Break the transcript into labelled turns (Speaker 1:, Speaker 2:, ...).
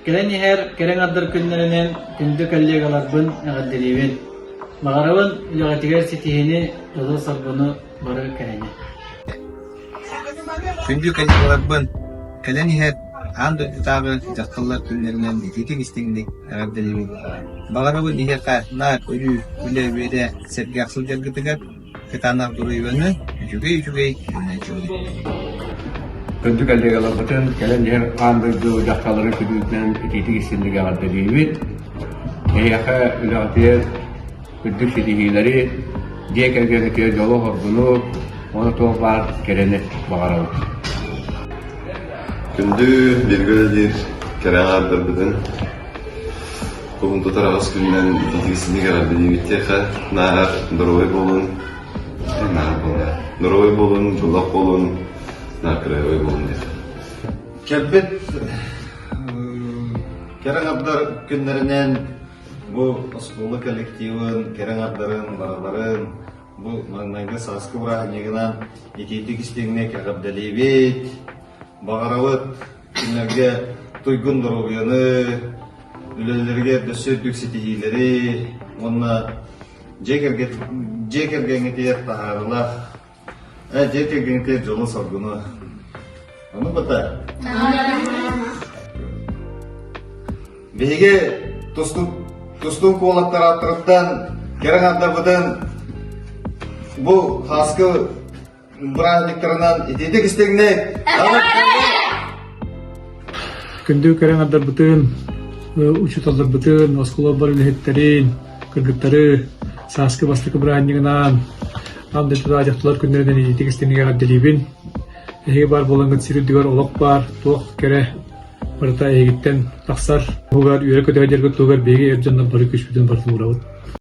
Speaker 1: Kelen her keren addır günlerinin gündü kollegalarбын ağaddelibin. Mağarabın ilagatiger sitihini yolu sabunu barı kerene.
Speaker 2: Gündü kollegalarбын kelen her andı tutabı jakkallar günlerinden diketik istingdik ağaddelibin. Mağarabın iherka nar ölü üle bede sergaksıl jargıtıgar ketanar duruyuvanı üçügey yönetiyordu.
Speaker 3: Gündük kollegalarбытын kelen her andı jakkalları küdüğünden diketik istingdik ağaddelibin. Eyaka ilagatiger gündük sitihileri diğer ergenlikler yolu horbunu onu tohbar kerene bağıralım.
Speaker 4: Күндү бергелер кераңардыр бидин. Бүгүн тутарабыз күннен тигисини керарди дибиттеха нар дорой болун. Дорой болун, жолак болун, накырой болун деп.
Speaker 5: Келбет кераңардар күннеринен bu oskolu kollektivin, kerаңардарын, бараларын, bu маңнайга саскы бұрағынегінен ететік істегіне кәғабдалебет, бағарауыт күнлерге тойгын дұрғыны, үлелерге дөсөдік сетихилері, онына жекергенетер тағарылақ, жекергенетер жолы соргыны. Оны бұта? Беге Тустун куалаттар аттырыптан кераңардабыдан bu хаскы бұрағылықтарынан ететік істегіне
Speaker 6: Күндү кераңардарбытын, учуталдарбытын, осколор бар үлэхеттерин, кыргыттары, саскы бастыкы бұрағынығынан, амды туда жақтылар күндерден ететік істегіне ғадделибин. Эге бар болыңгыт сирүдігер олақ бар, туақ кере барыта егіттен тақсар. Бұғар үйрек өтеғадергі туғар беге ерджандан бары күшпіден бартын ұрауыд.